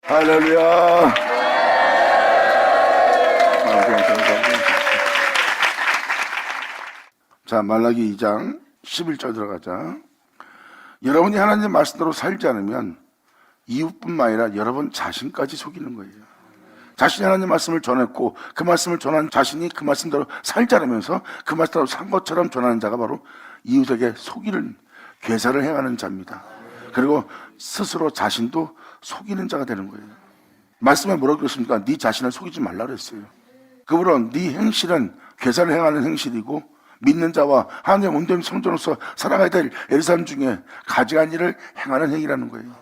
할렐루야. 자, 말라기 2장 11절 들어가자. 여러분이 하나님의 말씀대로 살지 않으면 이웃뿐만 아니라 여러분 자신까지 속이는 거예요. 자신이 하나님의 말씀을 전했고 그 말씀을 전한 자신이 그 말씀대로 살지 않으면서 그 말씀대로 산 것처럼 전하는 자가 바로 이웃에게 속이는 괴사를 행하는 자입니다. 그리고 스스로 자신도 속이는 자가 되는 거예요. 말씀에 뭐라고 그랬습니까? 네 자신을 속이지 말라 그랬어요. 그러므로 네 행실은 괴사를 행하는 행실이고 믿는 자와 하나님의 온전한 성도로서 살아가야 될 예루살렘 중에 가증한 일을 행하는 행위라는 거예요.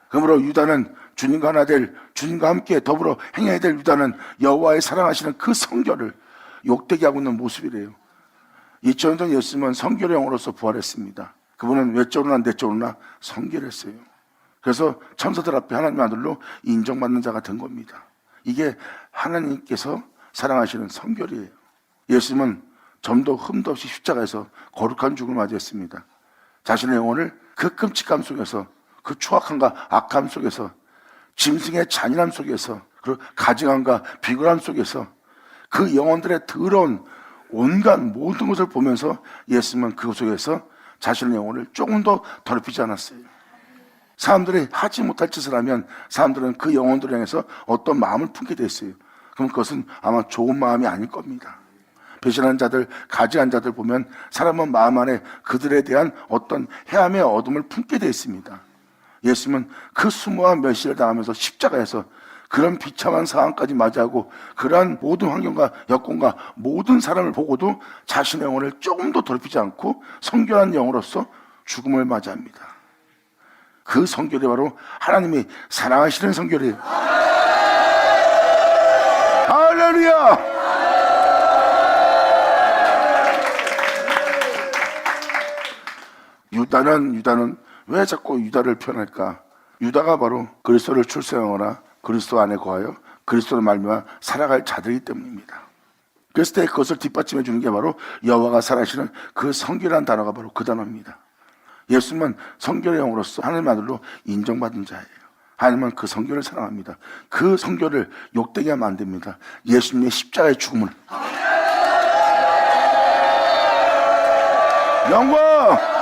그러므로 유다는 주님과 하나 될 주님과 함께 더불어 행해야 될 유다는 여호와의 사랑하시는 그 성결을 욕되게 하고 있는 모습이래요. 2000년 전 예수님은 성결의 영으로서 부활했습니다. 그분은 외적으로나 내적으로나 성결했어요. 그래서 천사들 앞에 하나님의 아들로 인정받는 자가 된 겁니다. 이게 하나님께서 사랑하시는 성결이에요. 예수님은 점도 흠도 없이 십자가에서 거룩한 죽음을 맞이했습니다. 자신의 영혼을 그 끔찍함 속에서, 그 추악함과 악함 속에서, 짐승의 잔인함 속에서, 그리고 가증함과 비굴함 속에서 그 영혼들의 더러운 온갖 모든 것을 보면서 예수님은 그 속에서 자신의 영혼을 조금 더 더럽히지 않았어요. 사람들이 하지 못할 짓을 하면 사람들은 그 영혼들을 향해서 어떤 마음을 품게 됐어요. 그럼 그것은 아마 좋은 마음이 아닐 겁니다. 배신한 자들, 가증한 자들 보면 사람은 마음 안에 그들에 대한 어떤 해함의 어둠을 품게 되어 있습니다. 예수님은 그 수모한 멸시를 당하면서 십자가에서 그런 비참한 상황까지 맞이하고 그러한 모든 환경과 여건과 모든 사람을 보고도 자신의 영혼을 조금 더 더럽히지 않고 성결한 영으로서 죽음을 맞이합니다. 그 성결이 바로 하나님이 사랑하시는 성결이에요. 할렐루야! 유다는 왜 자꾸 유다를 표현할까? 유다가 바로 그리스도를 출생하거나 그리스도 안에 거하여 그리스도를 말미암아 살아갈 자들이기 때문입니다. 그랬을 때 그것을 뒷받침해 주는 게 바로 여호와가 살아시는 그 성결한 단어가 바로 그 단어입니다. 예수님은 성결의 영으로서 하나님의 아들로 인정받은 자예요. 하나님은 그 성결을 사랑합니다. 그 성결을 욕되게 하면 안 됩니다. 예수님의 십자가의 죽음을 영광!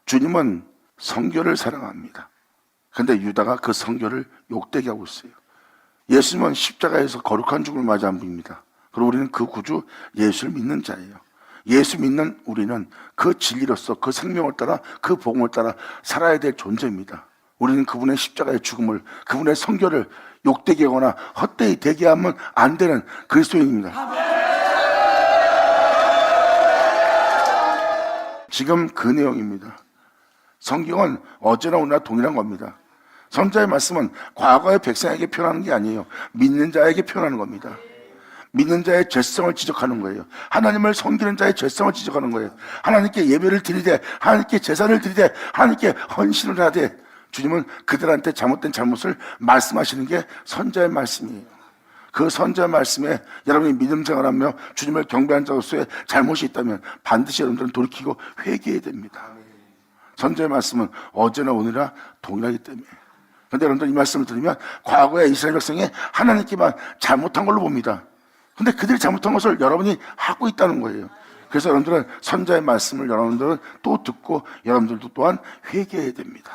주님은 성결을 사랑합니다. 그런데 유다가 그 성결을 욕되게 하고 있어요. 예수님은 십자가에서 거룩한 죽음을 맞이한 분입니다. 그리고 우리는 그 구주 예수를 믿는 자예요. 예수 믿는 우리는 그 진리로서 그 생명을 따라 그 복음을 따라 살아야 될 존재입니다. 우리는 그분의 십자가의 죽음을, 그분의 성결을 욕되게 하거나 헛되이 되게 하면 안 되는 그리스도인입니다. 지금 그 내용입니다. 성경은 어제나 오늘나 동일한 겁니다. 선자의 말씀은 과거의 백성에게 표현하는 게 아니에요. 믿는 자에게 표현하는 겁니다. 믿는 자의 죄성을 지적하는 거예요. 하나님을 섬기는 자의 죄성을 지적하는 거예요. 하나님께 예배를 드리되, 하나님께 제사를 드리되, 하나님께 헌신을 하되, 주님은 그들한테 잘못된 잘못을 말씀하시는 게 선자의 말씀이에요. 그 선자의 말씀에 여러분이 믿음 생활하며 주님을 경배한 자로서의 잘못이 있다면 반드시 여러분들은 돌이키고 회개해야 됩니다. 선자의 말씀은 어제나 오늘이나 동일하기 때문에. 그런데 여러분들 이 말씀을 들으면 과거에 이스라엘 백성이 하나님께만 잘못한 걸로 봅니다. 근데 그들이 잘못한 것을 여러분이 하고 있다는 거예요. 그래서 여러분들은 선자의 말씀을 여러분들은 또 듣고 여러분들도 또한 회개해야 됩니다.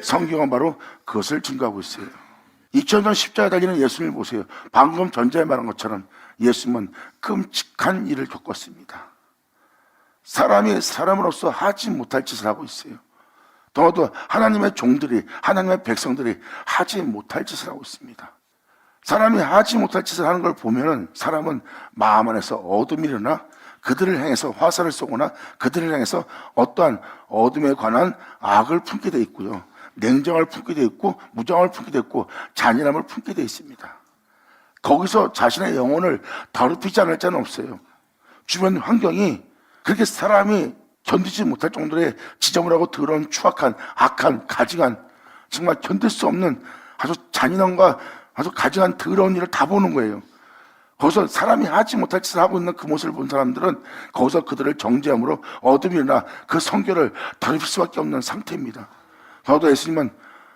성경은 바로 그것을 증거하고 있어요. 2000년 십자가에 달리는 예수님을 보세요. 방금 전자에 말한 것처럼 예수님은 끔찍한 일을 겪었습니다. 사람이 사람으로서 하지 못할 짓을 하고 있어요. 더워도 하나님의 종들이, 하나님의 백성들이 하지 못할 짓을 하고 있습니다. 사람이 하지 못할 짓을 하는 걸 보면은 사람은 마음 안에서 어둠이 일어나 그들을 향해서 화살을 쏘거나 그들을 향해서 어떠한 어둠에 관한 악을 품게 돼 있고요. 냉정을 품게 돼 있고 무정을 품게 돼 있고 잔인함을 품게 돼 있습니다. 거기서 자신의 영혼을 더럽히지 않을 자는 없어요. 주변 환경이 그렇게 사람이 견디지 못할 정도의 지저분하고 더러운 추악한 악한 가증한 정말 견딜 수 없는 아주 잔인함과 아주 가증한 더러운 일을 다 보는 거예요. 거기서 사람이 하지 못할 짓을 하고 있는 그 모습을 본 사람들은 거기서 그들을 정죄함으로 어둠이 일어나 그 성결을 더럽힐 수밖에 없는 상태입니다. 저도 예수님은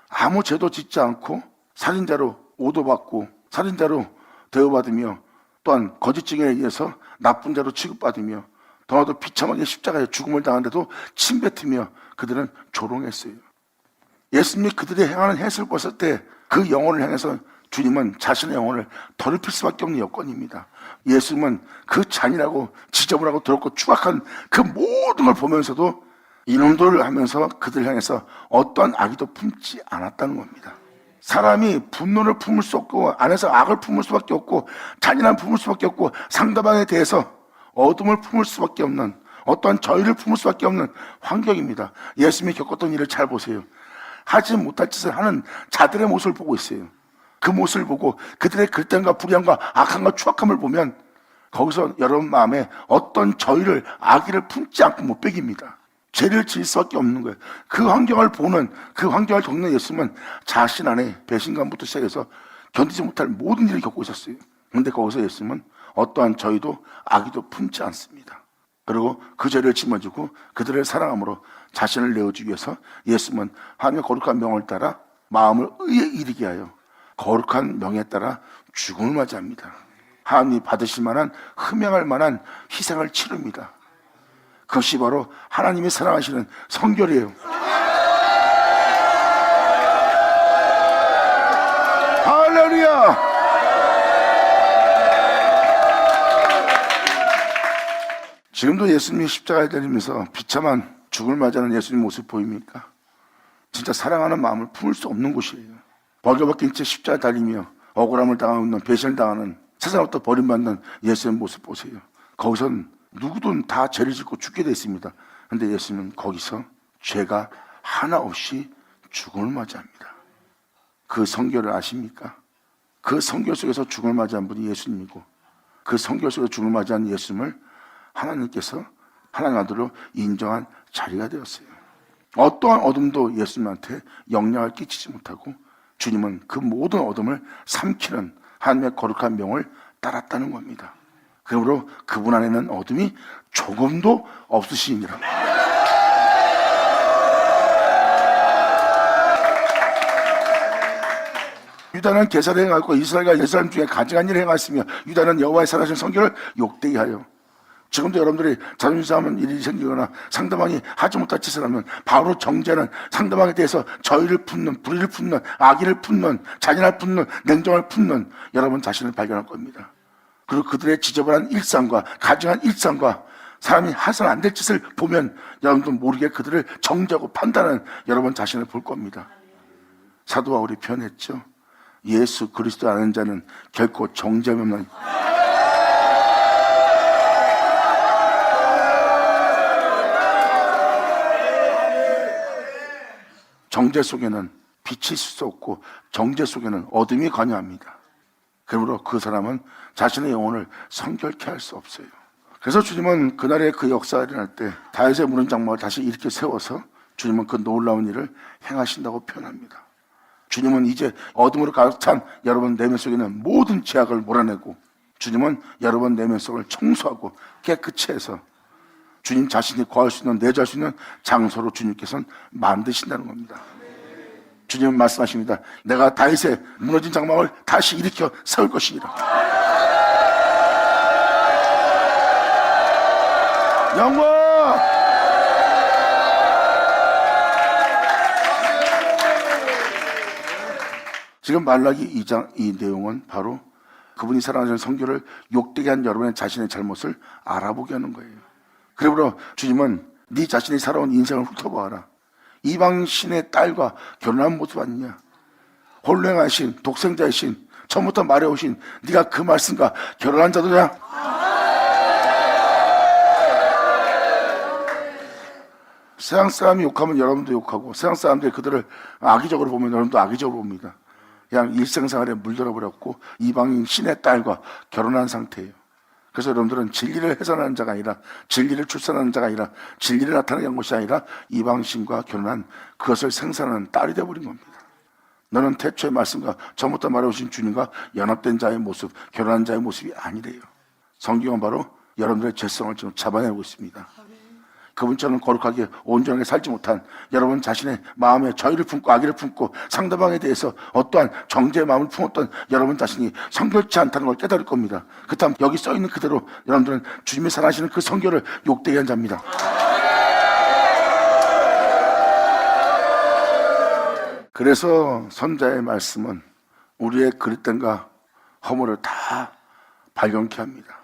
아무 죄도 짓지 않고 살인자로 오도받고 살인자로 대우받으며 또한 거짓 증인에 의해서 나쁜 자로 취급받으며 더나도 비참하게 십자가에 죽음을 당하는데도 침뱉으며 그들은 조롱했어요. 예수님이 그들이 행하는 해를 봤을 때 그 영혼을 향해서 주님은 자신의 영혼을 더럽힐 수밖에 없는 여건입니다. 예수님은 그 잔인하고 지저분하고 더럽고 추악한 그 모든 걸 보면서도 이놈들을 하면서 그들을 향해서 어떠한 악의도 품지 않았다는 겁니다. 사람이 분노를 품을 수 없고 안에서 악을 품을 수밖에 없고 잔인함을 품을 수밖에 없고 상대방에 대해서 어둠을 품을 수밖에 없는 어떠한 저희를 품을 수밖에 없는 환경입니다. 예수님이 겪었던 일을 잘 보세요. 하지 못할 짓을 하는 자들의 모습을 보고 있어요. 그 모습을 보고 그들의 글단과 불의함과 악함과 추악함을 보면 거기서 여러분 마음에 어떤 저희를 악의를 품지 않고 못 베깁니다. 죄를 지을 수밖에 없는 거예요. 그 환경을 보는 그 환경을 겪는 예수님은 자신 안에 배신감부터 시작해서 견디지 못할 모든 일을 겪고 있었어요. 그런데 거기서 예수님은 어떠한 저희도 악의도 품지 않습니다. 그리고 그 죄를 짊어지고 그들을 사랑함으로 자신을 내어주기 위해서 예수님은 하나님의 거룩한 명을 따라 마음을 의에 이르게 하여 거룩한 명에 따라 죽음을 맞이합니다. 하나님이 받으실 만한 흠양할 만한 희생을 치릅니다. 그것이 바로 하나님이 사랑하시는 성결이에요. 할렐루야! 지금도 예수님이 십자가에 달리면서 비참한 죽음을 맞이하는 예수님 모습 보입니까? 진짜 사랑하는 마음을 품을 수 없는 곳이에요. 벌거벗긴 채 십자가에 달리며 억울함을 당하고 있는 배신을 당하는 세상으로부터 버림받는 예수님 모습 보세요. 거기선 누구든 다 죄를 짓고 죽게 돼 있습니다. 그런데 예수님은 거기서 죄가 하나 없이 죽음을 맞이합니다. 그 성결을 아십니까? 그 성결 속에서 죽음을 맞이한 분이 예수님이고 그 성결 속에서 죽음을 맞이한 예수님을 하나님께서 하나님 아들로 인정한 자리가 되었어요. 어떠한 어둠도 예수님한테 영향을 끼치지 못하고 주님은 그 모든 어둠을 삼키는 하나님의 거룩한 명을 따랐다는 겁니다. 그러므로 그분 안에는 어둠이 조금도 없으시니라. 유다는 계사를 행하고 이스라엘과 예루살렘 중에 가증한 일을 행하였으며 유다는 여호와의 살아신 성결을 욕되게 하여. 지금도 여러분들이 자존심 싸움은 일이 생기거나 상대방이 하지 못할 짓을 하면 바로 정죄는 상대방에 대해서 저희를 품는, 불의를 품는, 악의를 품는, 잔인함을 품는, 냉정을 품는 여러분 자신을 발견할 겁니다. 그리고 그들의 지저분한 일상과 가증한 일상과 사람이 해서는 안 될 짓을 보면 여러분도 모르게 그들을 정죄하고 판단하는 여러분 자신을 볼 겁니다. 사도 바울이 표현했죠. 예수 그리스도 아는 자는 결코 정죄함이 없는 정죄 속에는 빛이 있을 수 없고 정죄 속에는 어둠이 관여합니다. 그러므로 그 사람은 자신의 영혼을 성결케 할 수 없어요. 그래서 주님은 그날의 그 역사가 일어날 때 다윗의 무너진 장막을 다시 일으켜 세워서 주님은 그 놀라운 일을 행하신다고 표현합니다. 주님은 이제 어둠으로 가득 찬 여러분 내면 속에는 모든 죄악을 몰아내고 주님은 여러분 내면 속을 청소하고 깨끗이 해서 주님 자신이 거할 수 있는 내주할 수 있는 장소로 주님께서는 만드신다는 겁니다. 주님은 말씀하십니다. 내가 다윗의 무너진 장막을 다시 일으켜 세울 것이니라. 영광! 지금 말라기 2장 이 내용은 바로 그분이 사랑하시는 성결을 욕되게 한 여러분의 자신의 잘못을 알아보게 하는 거예요. 그러므로 주님은 네 자신이 살아온 인생을 훑어보아라. 이방 신의 딸과 결혼한 모습 아니냐. 홀랭하신 독생자이신 처음부터 말해오신 네가 그 말씀과 결혼한 자도냐. 세상 사람이 욕하면 여러분도 욕하고 세상 사람들이 그들을 악의적으로 보면 여러분도 악의적으로 봅니다. 그냥 일생생활에 물들어 버렸고 이방인 신의 딸과 결혼한 상태예요. 그래서 여러분들은 진리를 해산하는 자가 아니라 진리를 출산하는 자가 아니라 진리를 나타내는 것이 아니라 이방신과 결혼한 그것을 생산하는 딸이 되어버린 겁니다. 너는 태초의 말씀과 처음부터 말해오신 주님과 연합된 자의 모습, 결혼한 자의 모습이 아니래요. 성경은 바로 여러분들의 죄성을 지금 잡아내고 있습니다. 그분처럼 거룩하게 온전하게 살지 못한 여러분 자신의 마음에 저희를 품고 악의를 품고 상대방에 대해서 어떠한 정죄의 마음을 품었던 여러분 자신이 성결치 않다는 걸 깨달을 겁니다. 그렇다면 여기 써있는 그대로 여러분들은 주님이 사랑하시는 그 성결을 욕되게 한 자입니다. 그래서 선자의 말씀은 우리의 그릇됨과 허물을 다 발견케 합니다.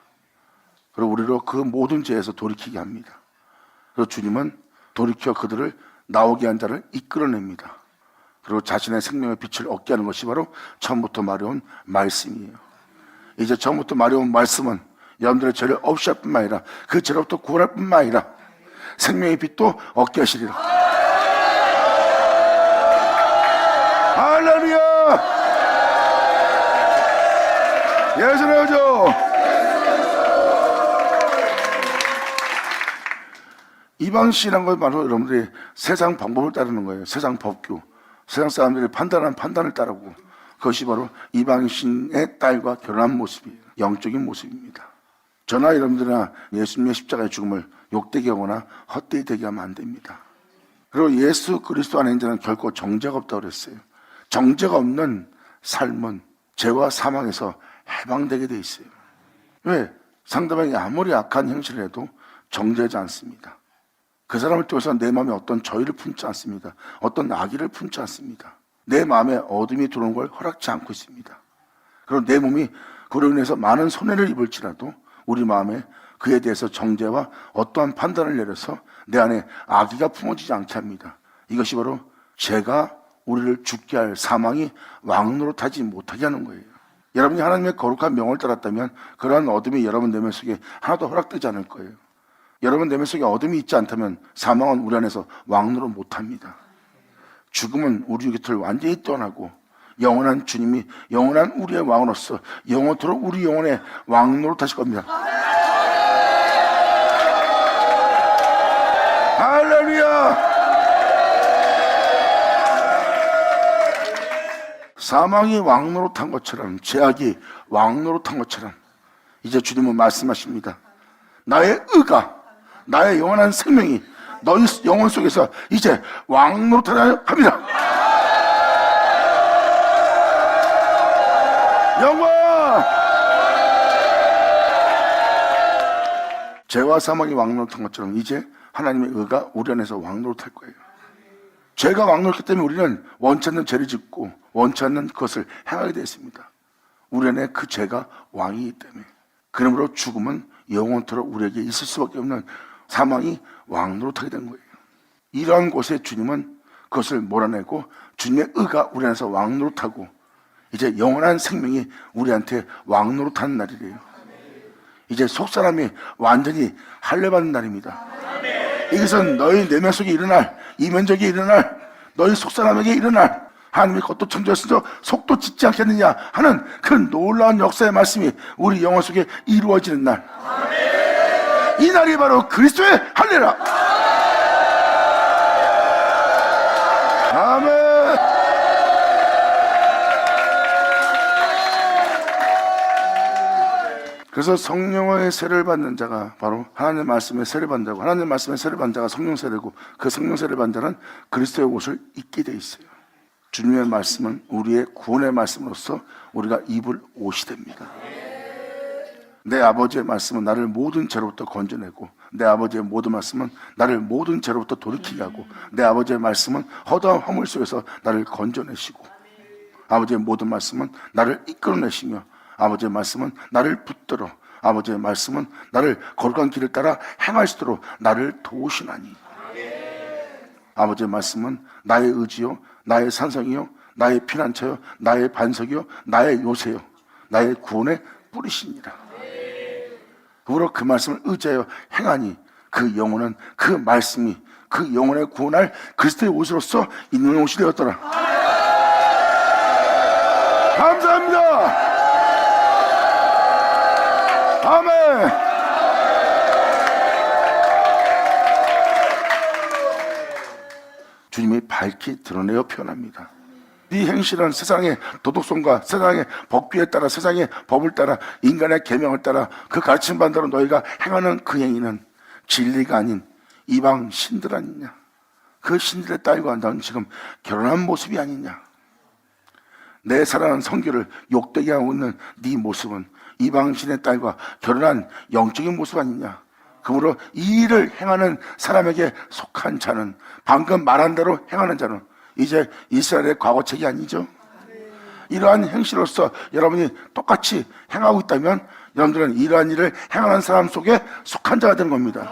그리고 우리로 그 모든 죄에서 돌이키게 합니다. 그리고 주님은 돌이켜 그들을 나오게 한 자를 이끌어냅니다. 그리고 자신의 생명의 빛을 얻게 하는 것이 바로 처음부터 말해온 말씀이에요. 이제 처음부터 말해온 말씀은 여러분들의 죄를 없이 할 뿐만 아니라 그 죄로부터 구원할 뿐만 아니라 생명의 빛도 얻게 하시리라. 할렐루야! 예수의 여조! 이방신이란 건 바로 여러분들이 세상 방법을 따르는 거예요. 세상 법규, 세상 사람들이 판단한 판단을 따르고, 그것이 바로 이방신의 딸과 결혼한 모습이에요. 영적인 모습입니다. 저나 여러분들이나 예수님의 십자가의 죽음을 욕되게 하거나 헛되이 되게 하면 안 됩니다. 그리고 예수 그리스도 안에 있는 자는 결코 정죄가 없다고 그랬어요. 정죄가 없는 삶은 죄와 사망에서 해방되게 돼 있어요. 왜? 상대방이 아무리 악한 행실을 해도 정죄하지 않습니다. 그 사람을 통해서 내 마음에 어떤 저희를 품지 않습니다. 어떤 악의를 품지 않습니다. 내 마음에 어둠이 들어오는 걸 허락지 않고 있습니다. 그리고 내 몸이 그로 인해서 많은 손해를 입을지라도 우리 마음에 그에 대해서 정죄와 어떠한 판단을 내려서 내 안에 악의가 품어지지 않게 합니다. 이것이 바로 죄가 우리를 죽게 할 사망이 왕노릇하지 못하게 하는 거예요. 여러분이 하나님의 거룩한 명을 따랐다면 그러한 어둠이 여러분 내면 속에 하나도 허락되지 않을 거예요. 여러분 내면 속에 어둠이 있지 않다면 사망은 우리 안에서 왕노릇 못합니다. 죽음은 우리 곁을 완전히 떠나고 영원한 주님이 영원한 우리의 왕으로서 영원토록 우리 영혼의 왕노릇 하실 겁니다. 할렐루야! 사망이 왕노릇한 것처럼 죄악이 왕노릇한 것처럼 이제 주님은 말씀하십니다. 나의 의가 나의 영원한 생명이 너희 영혼 속에서 이제 왕노릇하려 합니다. 영광! 죄와 사망이 왕노릇한 것처럼 이제 하나님의 의가 우리 안에서 왕노릇할 거예요. 죄가 왕노릇했기 때문에 우리는 원치 않는 죄를 짓고 원치 않는 것을 행하게 되어 있습니다. 우리 안에 그 죄가 왕이기 때문에. 그러므로 죽음은 영원토록 우리에게 있을 수밖에 없는 사망이 왕노릇하게 된 거예요. 이러한 곳에 주님은 그것을 몰아내고 주님의 의가 우리 안에서 왕노릇하고 이제 영원한 생명이 우리한테 왕노릇하는 날이래요. 이제 속사람이 완전히 할례받는 날입니다. 이것은 너희 내면 속에 일어날 이면적에 일어날 너희 속사람에게 일어날 하나님이 겉도 천지였으며 속도 짓지 않겠느냐 하는 그 놀라운 역사의 말씀이 우리 영혼 속에 이루어지는 날. 이 날이 바로 그리스도의 할례라. 아멘. 그래서 성령의 세례를 받는 자가 바로 하나님의 말씀의 세례를 받는 자고 하나님의 말씀의 세례를 받는 자가 성령 세례고 그 성령 세례를 받는 자는 그리스도의 옷을 입게 돼 있어요. 주님의 말씀은 우리의 구원의 말씀으로서 우리가 입을 옷이 됩니다. 내 아버지의 말씀은 나를 모든 죄로부터 건져내고 내 아버지의 모든 말씀은 나를 모든 죄로부터 돌이키게 하고 내 아버지의 말씀은 허다한 허물 속에서 나를 건져내시고 아버지의 모든 말씀은 나를 이끌어내시며 아버지의 말씀은 나를 붙들어 아버지의 말씀은 나를 거룩한 길을 따라 행할 수 있도록 나를 도우시나니 아버지의 말씀은 나의 의지요 나의 산성이요 나의 피난처요 나의 반석이요 나의 요새요 나의 구원의 뿌리시니라. 그러므로 그 말씀을 의지하여 행하니 그 영혼은 그 말씀이 그 영혼의 구원할 그리스도의 옷으로서 있는 옷이 되었더라. 감사합니다. 아멘. 주님이 밝히 드러내어 표현합니다. 네 행실은 세상의 도덕성과 세상의 법규에 따라 세상의 법을 따라 인간의 계명을 따라 그 가르침 반대로 너희가 행하는 그 행위는 진리가 아닌 이방 신들 아니냐. 그 신들의 딸과 넌 지금 결혼한 모습이 아니냐. 내 사랑하는 성교를 욕되게 하고 있는 네 모습은 이방신의 딸과 결혼한 영적인 모습 아니냐. 그러므로 이 일을 행하는 사람에게 속한 자는, 방금 말한 대로 행하는 자는 이제 이스라엘의 과거책이 아니죠. 이러한 행실로서 여러분이 똑같이 행하고 있다면 여러분들은 이러한 일을 행하는 사람 속에 속한 자가 되는 겁니다.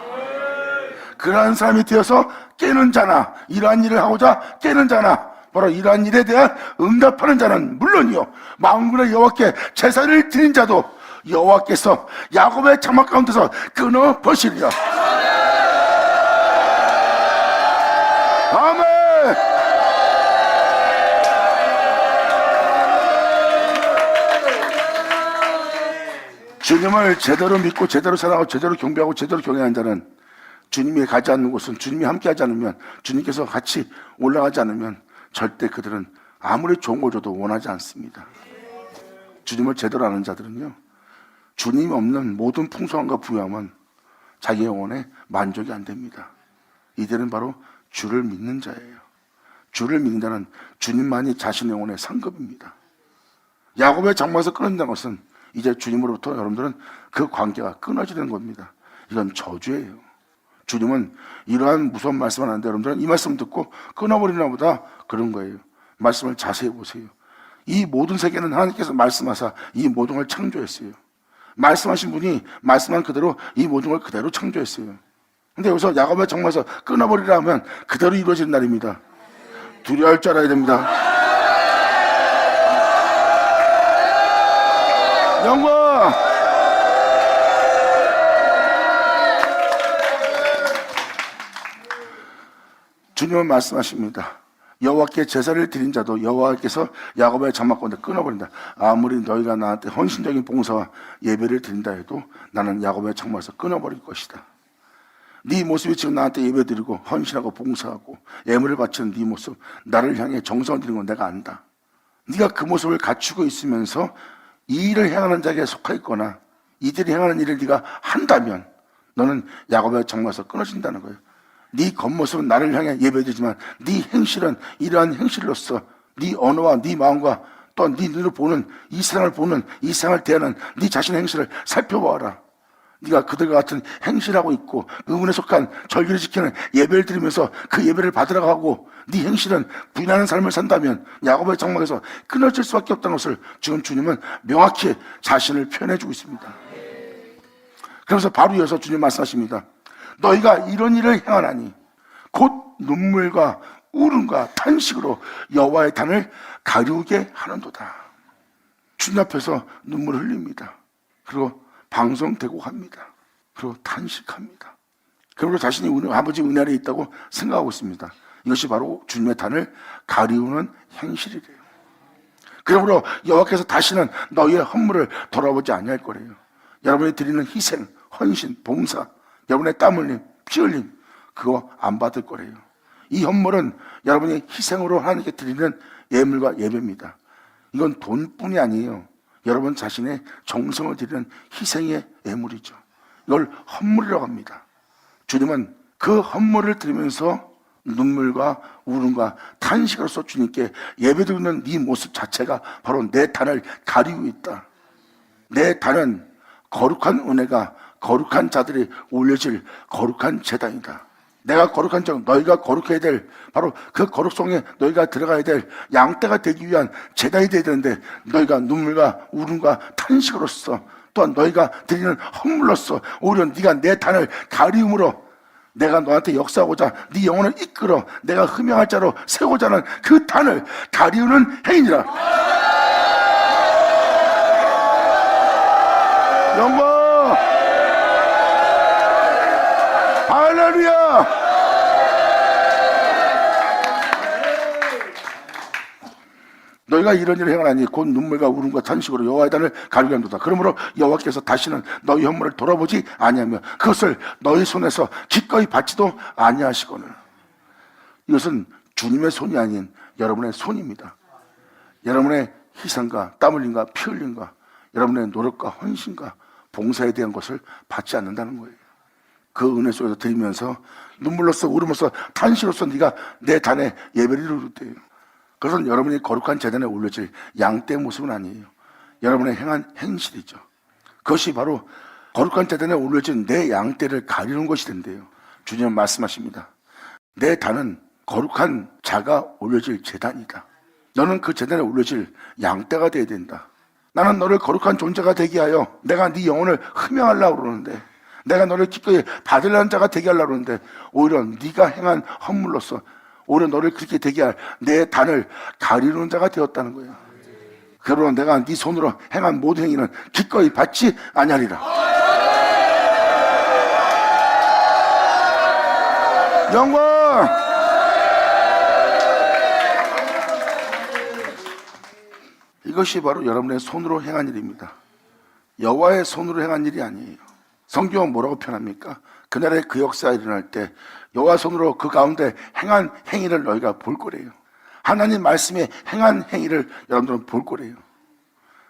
그러한 사람이 되어서 깨는 자나, 이러한 일을 하고자 깨는 자나, 바로 이러한 일에 대한 응답하는 자는 물론이요, 만군의 여호와께 제사를 드린 자도 여호와께서 야곱의 장막 가운데서 끊어 버리리라. 아멘. 주님을 제대로 믿고 제대로 사랑하고 제대로 경배하고 제대로 경외하는 자는 주님이 가지 않는 곳은, 주님이 함께하지 않으면, 주님께서 같이 올라가지 않으면 절대 그들은 아무리 좋은 걸 줘도 원하지 않습니다. 주님을 제대로 아는 자들은요, 주님이 없는 모든 풍성함과 부유함은 자기 영혼에 만족이 안 됩니다. 이들은 바로 주를 믿는 자예요. 주를 믿는 자는 주님만이 자신의 영혼의 상급입니다. 야곱의 장막에서 끊어진다는 것은 이제 주님으로부터 여러분들은 그 관계가 끊어지는 겁니다. 이건 저주예요. 주님은 이러한 무서운 말씀을 하는데 여러분들은 이 말씀 듣고 끊어버리나 보다 그런 거예요. 말씀을 자세히 보세요. 이 모든 세계는 하나님께서 말씀하사 이 모든 걸 창조했어요. 말씀하신 분이 말씀한 그대로 이 모든 걸 그대로 창조했어요. 근데 여기서 야곱의 장막에서 끊어버리라 하면 그대로 이루어지는 날입니다. 두려워할 줄 알아야 됩니다. 영광! 주님은 말씀하십니다. 여호와께 제사를 드린 자도 여호와께서 야곱의 장막 가운데 끊어버린다. 아무리 너희가 나한테 헌신적인 봉사와 예배를 드린다 해도 나는 야곱의 장막에서 끊어버릴 것이다. 네 모습이 지금 나한테 예배드리고 헌신하고 봉사하고 예물을 바치는 네 모습, 나를 향해 정성을 드리는 건 내가 안다. 네가 그 모습을 갖추고 있으면서 이 일을 행하는 자에게 속하 있거나 이들이 행하는 일을 네가 한다면 너는 야곱의 장막에서 끊어진다는 거예요. 네 겉모습은 나를 향해 예배드리지만 네 행실은 이러한 행실로서 네 언어와 네 마음과 또 네 눈으로 보는 이 세상을 보는 이 세상을 대하는 네 자신의 행실을 살펴보아라. 네가 그들과 같은 행실하고 있고 의문에 속한 절기를 지키는 예배를 드리면서 그 예배를 받으러 가고 네 행실은 부인하는 삶을 산다면 야곱의 장막에서 끊어질 수밖에 없다는 것을 지금 주님은 명확히 자신을 표현해주고 있습니다. 그래서 바로 이어서 주님 말씀하십니다. 너희가 이런 일을 행하나니 곧 눈물과 울음과 탄식으로 여호와의 단을 가리우게 하는도다. 주님 앞에서 눈물을 흘립니다. 그리고 방송되고 합니다. 그리고 탄식합니다. 그리고 자신이 아버지 은혜 아래 있다고 생각하고 있습니다. 이것이 바로 주님의 단을 가리우는 행실이래요. 그러므로 여호와께서 다시는 너희의 헌물을 돌아보지 아니할 거래요. 여러분이 드리는 희생, 헌신, 봉사, 여러분의 땀 흘림, 피 흘림, 그거 안 받을 거래요. 이 헌물은 여러분이 희생으로 하나님께 드리는 예물과 예배입니다. 이건 돈뿐이 아니에요. 여러분 자신의 정성을 드리는 희생의 예물이죠. 이걸 헌물이라고 합니다. 주님은 그 헌물을 드리면서 눈물과 울음과 탄식으로서 주님께 예배드리는 네 모습 자체가 바로 내 단을 가리고 있다. 내 단은 거룩한 은혜가 거룩한 자들이 올려질 거룩한 제단이다. 내가 거룩한 자, 너희가 거룩해야 될 바로 그 거룩성에 너희가 들어가야 될 양떼가 되기 위한 제단이 되어야 되는데 너희가 눈물과 울음과 탄식으로서 또한 너희가 드리는 헌물로서 오히려 네가 내 단을 가리움으로 내가 너한테 역사하고자 네 영혼을 이끌어 내가 흠양할 자로 세우고자 하는 그 단을 가리우는 행위니라. 영광! 할렐루야! 너희가 이런 일을 행하나니 곧 눈물과 울음과 탄식으로 여호와의 단을 가리게 한도다. 그러므로 여호와께서 다시는 너희 헌물을 돌아보지 아니하며 그것을 너희 손에서 기꺼이 받지도 아니하시거늘. 이것은 주님의 손이 아닌 여러분의 손입니다. 여러분의 희생과 땀 흘림과 피 흘림과 여러분의 노력과 헌신과 봉사에 대한 것을 받지 않는다는 거예요. 그 은혜 속에서 드리면서 눈물로써 울음으로써 탄식으로써 네가 내 단에 예배를 이루었대요. 그것은 여러분이 거룩한 재단에 올려질 양떼의 모습은 아니에요. 여러분의 행한 행실이죠. 그것이 바로 거룩한 재단에 올려진 내 양떼를 가리는 것이 된대요. 주님은 말씀하십니다. 내 단은 거룩한 자가 올려질 재단이다. 너는 그 재단에 올려질 양떼가 되어야 된다. 나는 너를 거룩한 존재가 되게 하여 내가 네 영혼을 흠양하려고 그러는데, 내가 너를 기꺼이 받으려는 자가 되게 하려고 그러는데, 오히려 네가 행한 헌물로서 오히려 너를 그렇게 되게 할 내 단을 가리는 자가 되었다는 거예요. 그러나 내가 네 손으로 행한 모든 행위는 기꺼이 받지 아니하리라. 영광! 이것이 바로 여러분의 손으로 행한 일입니다. 여호와의 손으로 행한 일이 아니에요. 성경은 뭐라고 표현합니까? 그날의 그 역사가 일어날 때 여호와 손으로 그 가운데 행한 행위를 너희가 볼 거래요. 하나님 말씀에 행한 행위를 여러분들은 볼 거래요.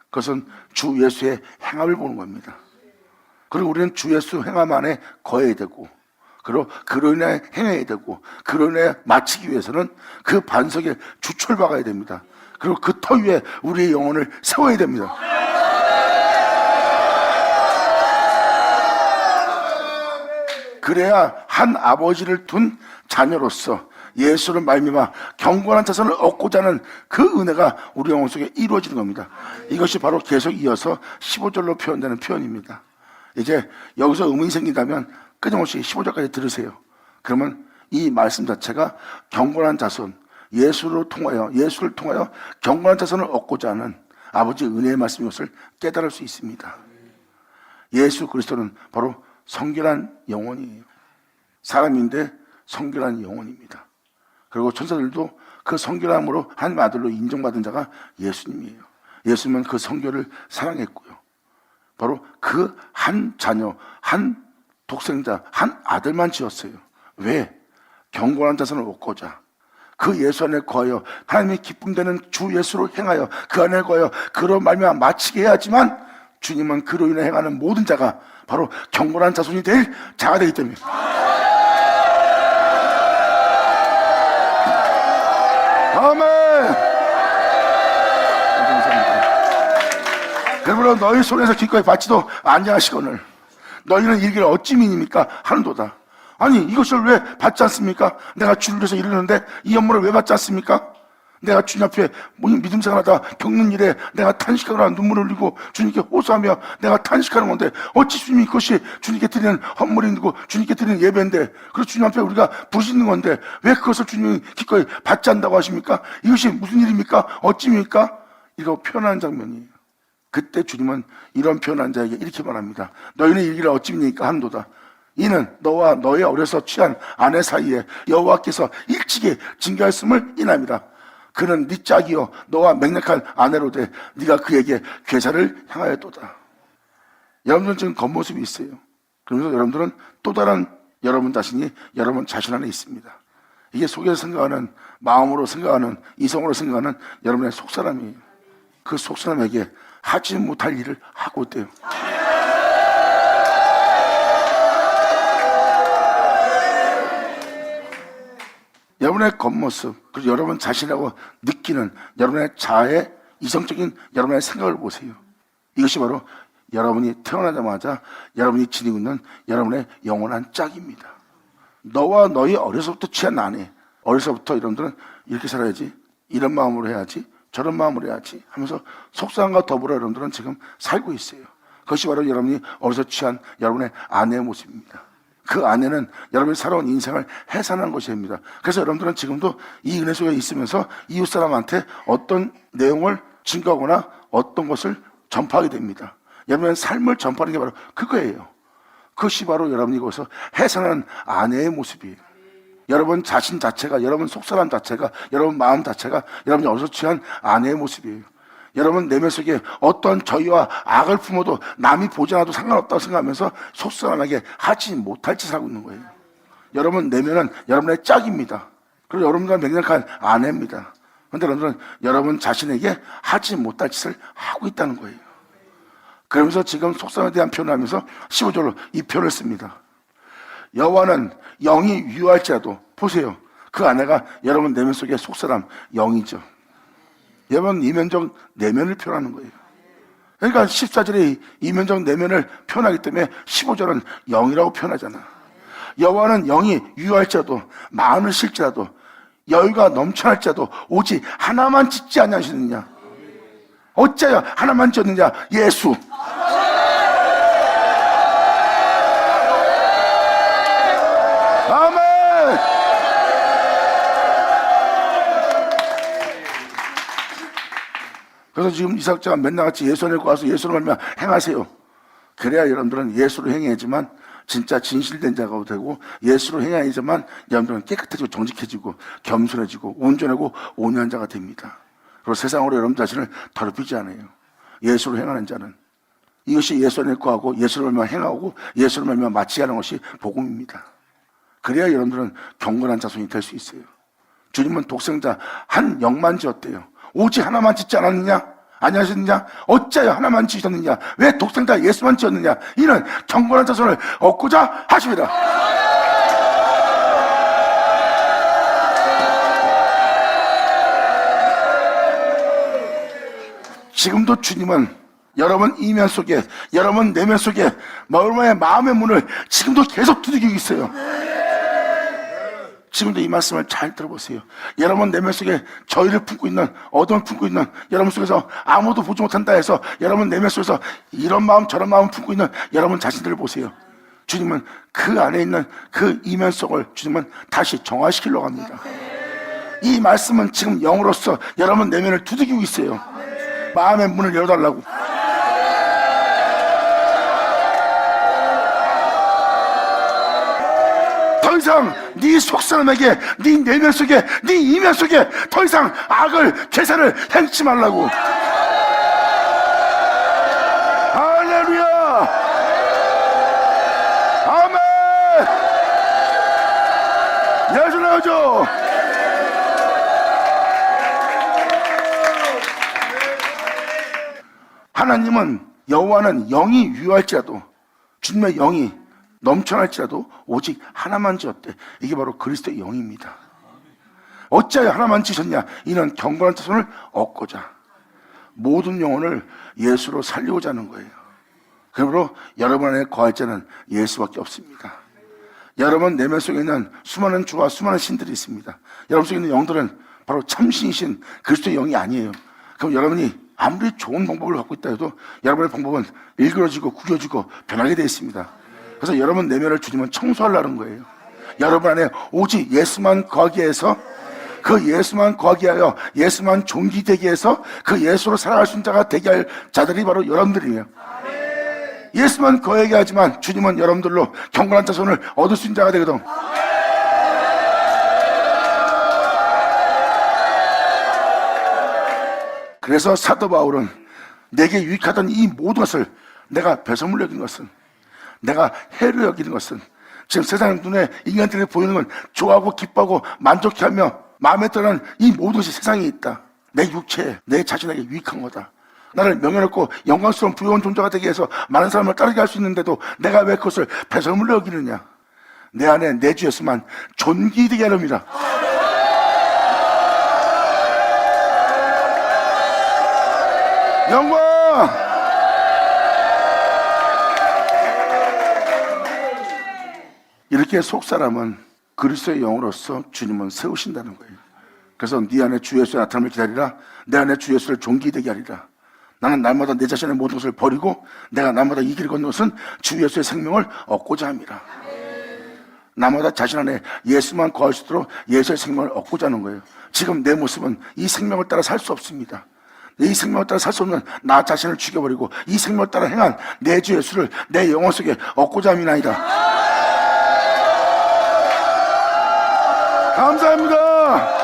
그것은 주 예수의 행함을 보는 겁니다. 그리고 우리는 주 예수 행함 안에 거해야 되고, 그리고 그로 인해 행해야 되고, 그로 인해 마치기 위해서는 그 반석에 주철 박아야 됩니다. 그리고 그 터 위에 우리의 영혼을 세워야 됩니다. 그래야 한 아버지를 둔 자녀로서 예수를 말미암아 경건한 자손을 얻고자 하는 그 은혜가 우리 영혼 속에 이루어지는 겁니다. 이것이 바로 계속 이어서 15절로 표현되는 표현입니다. 이제 여기서 의문이 생긴다면 끊임없이 15절까지 들으세요. 그러면 이 말씀 자체가 경건한 자손, 예수를 통하여 경건한 자손을 얻고자 하는 아버지의 은혜의 말씀인 것을 깨달을 수 있습니다. 예수 그리스도는 바로 성결한 영혼이에요. 사람인데 성결한 영혼입니다. 그리고 천사들도 그 성결함으로 하나님 아들로 인정받은 자가 예수님이에요. 예수님은 그 성결을 사랑했고요. 바로 그 한 자녀, 한 독생자, 한 아들만 지었어요. 왜? 경건한 자손을 얻고자. 그 예수 안에 거하여 하나님의 기쁨되는 주 예수로 행하여 그 안에 거하여 그로 말미암아 마치게 해야지만 주님은 그로 인해 행하는 모든 자가 바로 경건한 자손이 될 자가 되기 때문입니다. 아멘. 그러므로 너희 손에서 기꺼이 받지도 아니하시거늘 너희는 이르기를 어찌 믿습니까 하는도다. 아니 이것을 왜 받지 않습니까? 내가 주를 위해서 이르는데 이 업무를 왜 받지 않습니까? 내가 주님 앞에 믿음 생활하다 겪는 일에 내가 탄식하거나 눈물을 흘리고 주님께 호소하며 내가 탄식하는 건데 어찌 주님이 그것이 주님께 드리는 헌물이고 주님께 드리는 예배인데, 그리고 주님 앞에 우리가 부르짖는 건데 왜 그것을 주님이 기꺼이 받지 않는다고 하십니까? 이것이 무슨 일입니까? 어찌입니까? 이거 표현하는 장면이에요. 그때 주님은 이런 표현한 자에게 이렇게 말합니다. 너희는 이르기를 어찌 믿니까 하는도다. 이는 너와 너의 어려서 취한 아내 사이에 여호와께서 일찍이 징계하였음을 인함이라. 그는 네 짝이요 너와 맹약한 아내로 돼 네가 그에게 괴사를 향하였도다. 여러분들은 지금 겉모습이 있어요. 그러면서 여러분들은 또 다른 여러분 자신이 여러분 자신 안에 있습니다. 이게 속에서 생각하는, 마음으로 생각하는, 이성으로 생각하는 여러분의 속사람이에요. 그 속사람에게 하지 못할 일을 하고 있대요. 여러분의 겉모습, 그리고 여러분 자신하고 느끼는 여러분의 자아의 이성적인 여러분의 생각을 보세요. 이것이 바로 여러분이 태어나자마자 여러분이 지니고 있는 여러분의 영원한 짝입니다. 너와 너희 어려서부터 취한 아내, 어려서부터 여러분들은 이렇게 살아야지, 이런 마음으로 해야지, 저런 마음으로 해야지 하면서 속상함과 더불어 여러분들은 지금 살고 있어요. 그것이 바로 여러분이 어려서 취한 여러분의 아내의 모습입니다. 그 아내는 여러분이 살아온 인생을 해산하는 것이 됩니다. 그래서 여러분들은 지금도 이 은혜 속에 있으면서 이웃 사람한테 어떤 내용을 증거하거나 어떤 것을 전파하게 됩니다. 여러분의 삶을 전파하는 게 바로 그거예요. 그것이 바로 여러분이 거기서 해산하는 아내의 모습이에요. 여러분 자신 자체가, 여러분 속사람 자체가, 여러분 마음 자체가 여러분이 어려서 취한 아내의 모습이에요. 여러분 내면 속에 어떤 저희와 악을 품어도 남이 보지 않아도 상관없다고 생각하면서 속사람에게 하지 못할 짓을 하고 있는 거예요. 여러분 내면은 여러분의 짝입니다. 그리고 여러분과 맹약한 아내입니다. 그런데 여러분들은 여러분 자신에게 하지 못할 짓을 하고 있다는 거예요. 그러면서 지금 속성에 대한 표현을 하면서 15절로 이 표현을 씁니다. 여호와는 영이 유할지라도, 보세요, 그 아내가 여러분 내면 속에 속사람 영이죠. 여러분 이면적 내면을 표현하는 거예요. 그러니까 14절에 이면적 내면을 표현하기 때문에 15절은 영이라고 표현하잖아. 여호와는 영이 유할지라도, 마음을 실지라도, 여유가 넘쳐날지라도 오직 하나만 짓지 아니하시느냐. 어찌하여 하나만 짓느냐? 예수. 아멘. 그래서 지금 이삭자가 맨날 같이 예수를 내고 와서 예수를 말미암아 행하세요. 그래야 여러분들은 예수로 행해야지만 진짜 진실된 자가 되고, 예수로 행해야지만 여러분들은 깨끗해지고 정직해지고 겸손해지고 온전하고 온유한 자가 됩니다. 그리고 세상으로 여러분 자신을 더럽히지 않아요. 예수로 행하는 자는 이것이 예수를 내고 예수를 말미암아 행하고 예수를 말미암아 마치게 하는 것이 복음입니다. 그래야 여러분들은 경건한 자손이 될 수 있어요. 주님은 독생자 한 영만 지었대요. 오직 하나만 짓지 않았느냐? 아니하셨느냐? 어찌하여 하나만 지으셨느냐? 왜 독생자 예수만 지었느냐? 이는 경건한 자손을 얻고자 하십니다. 지금도 주님은 여러분 이면 속에, 여러분 내면 속에, 마음의 문을 지금도 계속 두드리고 있어요. 지금도 이 말씀을 잘 들어보세요. 여러분 내면 속에 저희를 품고 있는, 어둠을 품고 있는 여러분 속에서 아무도 보지 못한다 해서 여러분 내면 속에서 이런 마음 저런 마음 품고 있는 여러분 자신들을 보세요. 주님은 그 안에 있는 그 이면 속을 주님은 다시 정화시키려고 합니다. 이 말씀은 지금 영으로서 여러분 내면을 두드리고 있어요. 마음의 문을 열어달라고. 더 이상 네 속사람에게, 네 내면 속에, 네 이면 속에 더 이상 악을, 계산을 행치 말라고. 할렐루야. 아멘. 예수 나오죠. 하나님은, 여호와는 영이 유할지라도, 주님의 영이 넘쳐날지라도 오직 하나만 지었대. 이게 바로 그리스도의 영입니다. 어찌하여 하나만 지셨냐? 이는 경건한 자손을 얻고자, 모든 영혼을 예수로 살리고자 하는 거예요. 그러므로 여러분 안에 거할 자는 예수밖에 없습니다. 여러분 내면 속에 있는 수많은 주와 수많은 신들이 있습니다. 여러분 속에 있는 영들은 바로 참신이신 그리스도의 영이 아니에요. 그럼 여러분이 아무리 좋은 방법을 갖고 있다 해도 여러분의 방법은 일그러지고 구겨지고 변하게 되어 있습니다. 그래서 여러분 내면을 주님은 청소하려는 거예요. 여러분 안에 오직 예수만 거하게 해서, 그 예수만 거하게 하여 예수만 존귀되게 해서 그 예수로 살아갈 수 있는 자가 되게 할 자들이 바로 여러분들이에요. 예수만 거하게 하지만 주님은 여러분들로 경건한 자손을 얻을 수 있는 자가 되거든. 그래서 사도 바울은 내게 유익하던 이 모든 것을 내가 배설물로 여기는 것은, 내가 해로 여기는 것은, 지금 세상 눈에 인간들이 보이는 건 좋아하고 기뻐하고 만족해하며 마음에 드는 이 모든 것이 세상에 있다. 내 육체에, 내 자신에게 유익한 거다. 나를 명예롭고 영광스러운 부여한 존재가 되게 해서 많은 사람을 따르게 할 수 있는데도 내가 왜 그것을 배설물로 여기느냐? 내 안에 내 주 예수만 존귀되게 하렵니다. 영광! 이렇게 속사람은 그리스도의 영으로서 주님은 세우신다는 거예요. 그래서 네 안에 주 예수의 나타남을 기다리라. 내 안에 주 예수를 존귀되게 하리라. 나는 날마다 내 자신의 모든 것을 버리고 내가 날마다 이 길을 걷는 것은 주 예수의 생명을 얻고자 합니다. 날마다 자신 안에 예수만 거할 수 있도록 예수의 생명을 얻고자 하는 거예요. 지금 내 모습은 이 생명을 따라 살 수 없습니다. 이 생명을 따라 살 수 없는 나 자신을 죽여버리고 이 생명을 따라 행한 내 주 예수를 내 영혼 속에 얻고자 함이나이다. 감사합니다.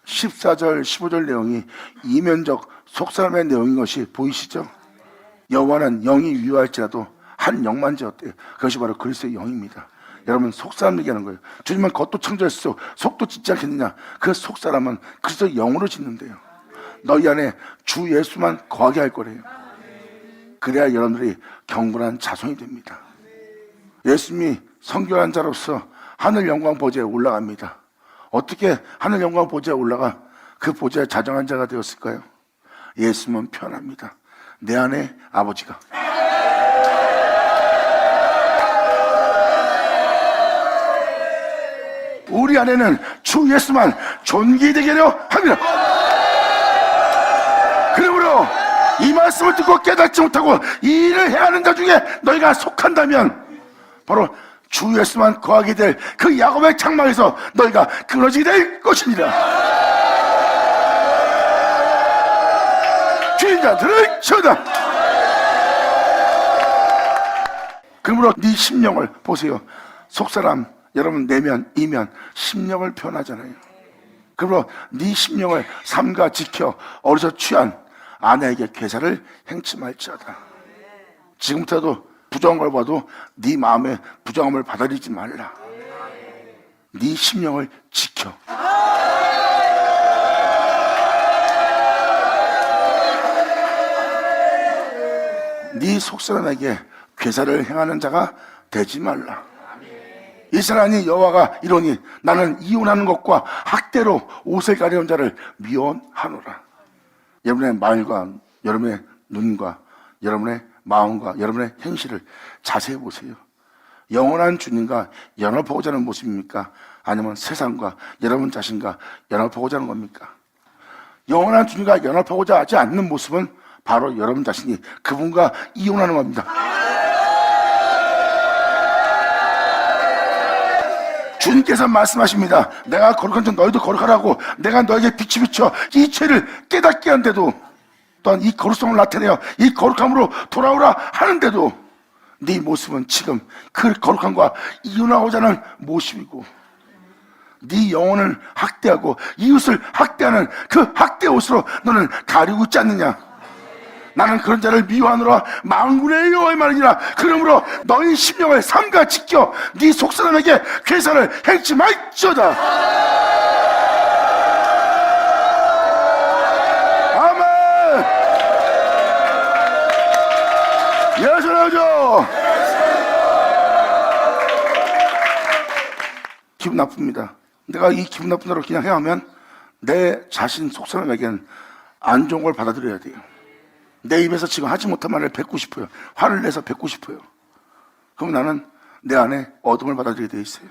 (14절) (15절) 내용이 이면적 속사람의 내용인 것이 보이시죠? 여호와는 영이 유할지라도 한 영만 지었대요. 그것이 바로 그리스도의 영입니다. 여러분 속사람 얘기하는 거예요. 주님은 겉도 창조했어 속도 짓지 않겠느냐. 그 속사람은 그리스도 영으로 짓는데요. 너희 안에 주 예수만 거하게 할 거래요. 그래야 여러분들이 경건한 자손이 됩니다. 예수님이 성결한 자로서 하늘 영광 보좌에 올라갑니다. 어떻게 하늘 영광 보좌에 올라가 그 보좌에 자정한 자가 되었을까요? 예수님은 편합니다. 내 안에 아버지가 우리 안에는 주 예수만 존귀되게 하려 합니다. 그러므로 이 말씀을 듣고 깨닫지 못하고 이 일을 행하는 자 중에 너희가 속한다면 바로 주 예수만 거하게 될 그 야곱의 장막에서 너희가 끊어지게 될 것이니라. 주인자 들으시오다. 그러므로 네 심령을 보세요. 속사람 여러분 내면 이면 심령을 표현하잖아요. 그러므로 네 심령을 삼가 지켜 어디서 취한 아내에게 괴사를 행치 말지어다. 지금부터도 부정한 걸 봐도 네 마음에 부정함을 받아들이지 말라. 네 심령을 지켜. 네 속사람에게 괴사를 행하는 자가 되지 말라. 이스라엘이 여호와가 이러니 나는 이혼하는 것과 학대로 옷을 가리는 자를 미워하노라. 여러분의 말과 여러분의 눈과 여러분의 마음과 여러분의 현실을 자세히 보세요. 영원한 주님과 연합하고자 하는 모습입니까? 아니면 세상과 여러분 자신과 연합하고자 하는 겁니까? 영원한 주님과 연합하고자 하지 않는 모습은 바로 여러분 자신이 그분과 이혼하는 겁니다. 주님께서 말씀하십니다. 내가 거룩한 자 너희도 거룩하라고 내가 너에게 빛이 비쳐 이 죄를 깨닫게 한데도 또한 이 거룩성을 나타내어 이 거룩함으로 돌아오라 하는데도 네 모습은 지금 그 거룩함과 이혼하고자 하는 모습이고 네 영혼을 학대하고 이웃을 학대하는 그 학대 옷으로 너는 가리고 있지 않느냐. 나는 그런 자를 미워하노라. 만군의 여호와의 말이니라. 그러므로 너희 심령을 삼가 지켜 네 속사람에게 괴사를 행치 말지어다. 아멘. 예수라죠. 기분 나쁩니다. 내가 이 기분 나쁜 대로 그냥 행하면 내 자신 속사람에게는 안 좋은 걸 받아들여야 돼요. 내 입에서 지금 하지 못한 말을 뱉고 싶어요. 화를 내서 뱉고 싶어요. 그럼 나는 내 안에 어둠을 받아들이게 돼 있어요.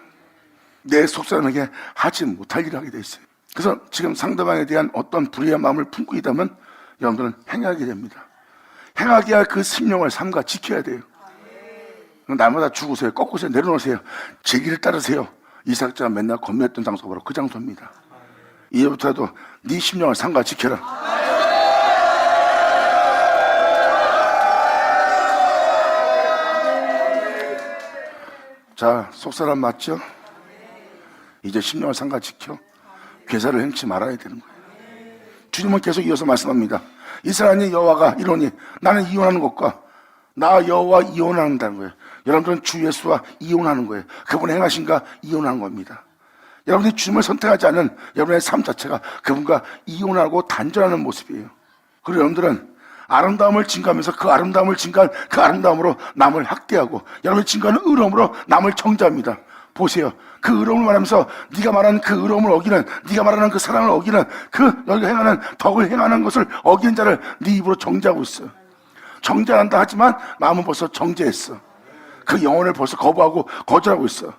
내 속사람에게 하지 못할 일을 하게 돼 있어요. 그래서 지금 상대방에 대한 어떤 불의한 마음을 품고 있다면 여러분들은 행하게 됩니다. 행하게 할 그 심령을 삼가 지켜야 돼요. 날마다 죽으세요. 꺾으세요. 내려놓으세요. 제 길을 따르세요. 이삭자가 맨날 건매했던 장소가 바로 그 장소입니다. 이제부터라도 네 심령을 삼가 지켜라. 자, 속사람 맞죠? 이제 심령을 삼가 지켜 괴사를 행치 말아야 되는 거예요. 주님은 계속 이어서 말씀합니다. 이스라엘의 여호와가 이러니 나는 이혼하는 것과 나 여호와 이혼한다는 거예요. 여러분들은 주 예수와 이혼하는 거예요. 그분의 행하신가 이혼하는 겁니다. 여러분이 주님을 선택하지 않은 여러분의 삶 자체가 그분과 이혼하고 단절하는 모습이에요. 그리고 여러분들은 아름다움을 증가하면서 그 아름다움을 증가한 그 아름다움으로 남을 학대하고 여러분이 증가하는 의로움으로 남을 정죄합니다. 보세요. 그 의로움을 말하면서 네가 말하는 그 의로움을 어기는 네가 말하는 그 사랑을 어기는 그 너희가 행하는 덕을 행하는 것을 어기는 자를 네 입으로 정죄하고 있어. 정죄한다 하지만 마음은 벌써 정죄했어. 그 영혼을 벌써 거부하고 거절하고 있어.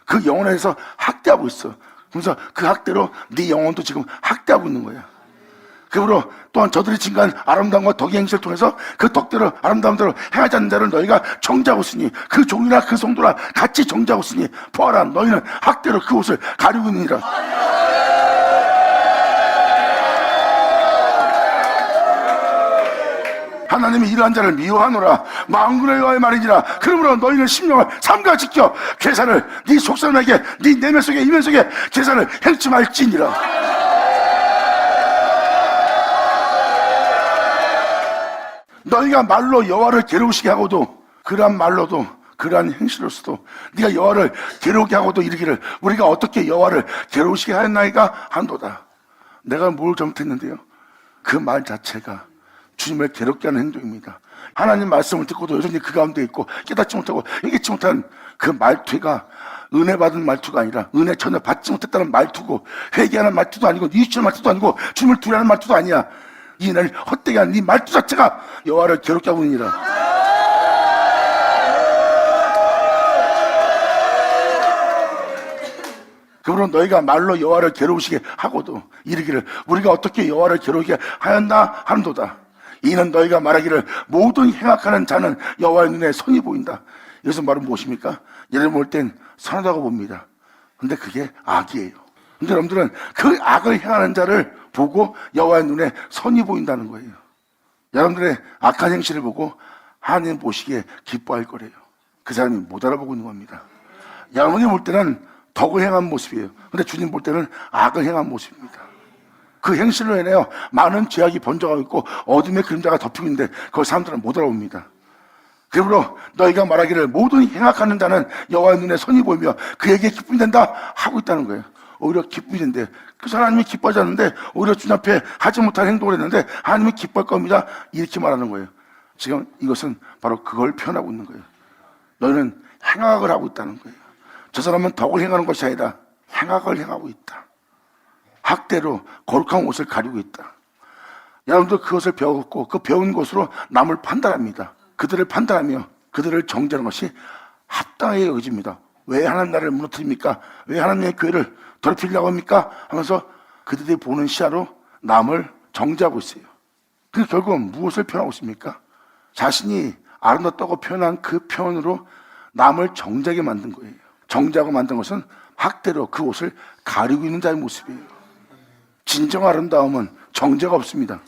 그 영혼에서 학대하고 있어. 그래서 그 학대로 네 영혼도 지금 학대하고 있는 거야. 그러므로 또한 저들이 증가한 아름다움과 덕의 행실을 통해서 그 덕대로 아름다움대로 행하지 않는 자를 너희가 정죄하고 있으니 그 종이나 그 성도나 같이 정죄하고 있으니 보아라 너희는 학대로 그 옷을 가리고 있느니라. 하나님이 이러한 자를 미워하노라. 만군의 여호와의 말이니라. 그러므로 너희는 심령을 삼가 지켜 괴사를 네 속사람에게 네 내면 속에 이면 속에 괴사를 행치 말지니라. 너희가 말로 여호와를 괴로우시게 하고도 그러한 말로도 그러한 행실로서도 네가 여호와를 괴로우게 하고도 이르기를 우리가 어떻게 여호와를 괴로우시게 하였나이까 한도다. 내가 뭘 잘못했는데요? 그 말 자체가 주님을 괴롭게 하는 행동입니다. 하나님 말씀을 듣고도 여전히 그 가운데 있고 깨닫지 못하고 얘기치 못한 그 말투가 은혜 받은 말투가 아니라 은혜 전혀 받지 못했다는 말투고 회개하는 말투도 아니고 뉘우치는 말투도 아니고 주님을 두려워하는 말투도 아니야. 이 날 헛되게 하는 네 말투 자체가 여호와를 괴롭게 하고 있느니라. 그러므로 너희가 말로 여호와를 괴로우시게 하고도 이르기를 우리가 어떻게 여호와를 괴로우게 하였나 하는도다. 이는 너희가 말하기를 모든 행악하는 자는 여호와의 눈에 선이 보인다. 여기서 말은 무엇입니까? 예를 볼 땐 선하다고 봅니다. 근데 그게 악이에요. 근데 여러분들은 그 악을 행하는 자를 보고 여호와의 눈에 선이 보인다는 거예요. 여러분들의 악한 행실을 보고 하나님 보시기에 기뻐할 거래요. 그 사람이 못 알아보고 있는 겁니다. 여러분이 볼 때는 덕을 행한 모습이에요. 근데 주님 볼 때는 악을 행한 모습입니다. 그 행실로 인하여 많은 죄악이 번져가고 있고 어둠의 그림자가 덮이고 있는데 그걸 사람들은 못 알아봅니다. 그러므로 너희가 말하기를 모든 행악하는 자는 여호와의 눈에 선이 보이며 그에게 기쁨이 된다 하고 있다는 거예요. 오히려 기쁨이 된대. 그래서 하나님이 기뻐하지 않는데 오히려 주님 앞에 하지 못할 행동을 했는데 하나님이 기뻐할 겁니다. 이렇게 말하는 거예요. 지금 이것은 바로 그걸 표현하고 있는 거예요. 너희는 행악을 하고 있다는 거예요. 저 사람은 덕을 행하는 것이 아니라 행악을 행하고 있다. 학대로 거룩한 옷을 가리고 있다. 여러분들 그것을 배웠고 그 배운 것으로 남을 판단합니다. 그들을 판단하며 그들을 정죄하는 것이 합당하게 여겨집니다. 왜 하나님 나라를 무너뜨립니까? 왜 하나님의 교회를 더럽히려고 합니까? 하면서 그들이 보는 시야로 남을 정죄하고 있어요. 그래서 결국은 무엇을 표현하고 있습니까? 자신이 아름답다고 표현한 그 표현으로 남을 정죄하게 만든 거예요. 정죄하고 만든 것은 학대로 그 옷을 가리고 있는 자의 모습이에요. 진정 아름다움은 정죄가 없습니다.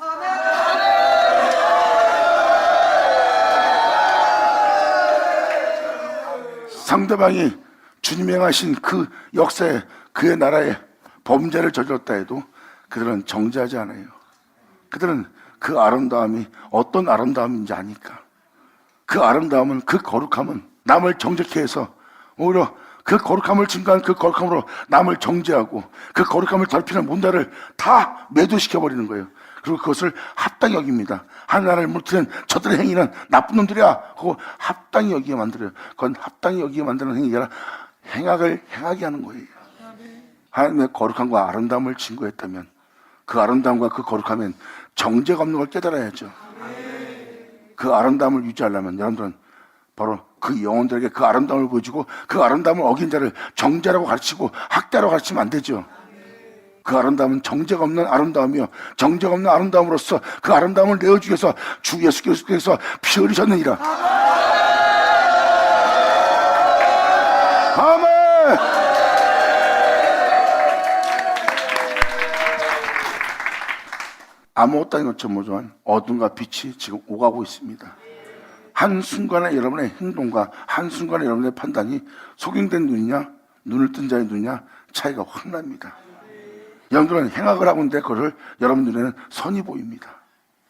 상대방이 주님이 행하신 그 역사에 그의 나라에 범죄를 저질렀다 해도 그들은 정죄하지 않아요. 그들은 그 아름다움이 어떤 아름다움인지 아니까. 그 아름다움은 그 거룩함은 남을 정죄케 해서 오히려 그 거룩함을 증가한 그 거룩함으로 남을 정죄하고 그 거룩함을 더럽히는 문화를 다 매도시켜버리는 거예요. 그리고 그것을 합당히 여깁니다. 하나님을 무너뜨리는 저들의 행위는 나쁜 놈들이야. 그거 합당히 여기게 만들어요. 그건 합당히 여기게 만드는 행위가 아니라 행악을 행하게 하는 거예요. 하나님의 거룩함과 아름다움을 증거했다면 그 아름다움과 그 거룩함엔 정죄가 없는 걸 깨달아야죠. 그 아름다움을 유지하려면 여러분들은 바로 그 영혼들에게 그 아름다움을 보여주고 그 아름다움을 어긴 자를 정죄라고 가르치고 학대라고 가르치면 안 되죠. 그 아름다움은 정죄가 없는 아름다움이요 정죄가 없는 아름다움으로서 그 아름다움을 내어주기 위해서 주 예수께서 피 흘리셨느니라. 아멘. 아무것도 아닌 것처럼 모조한 어둠과 빛이 지금 오가고 있습니다. 한순간에 여러분의 행동과 한순간에 여러분의 판단이 속임된 눈이냐 눈을 뜬 자의 눈이냐 차이가 확 납니다. 여러분들은 행악을 하고 있는데 그걸 여러분 눈에는 선이 보입니다.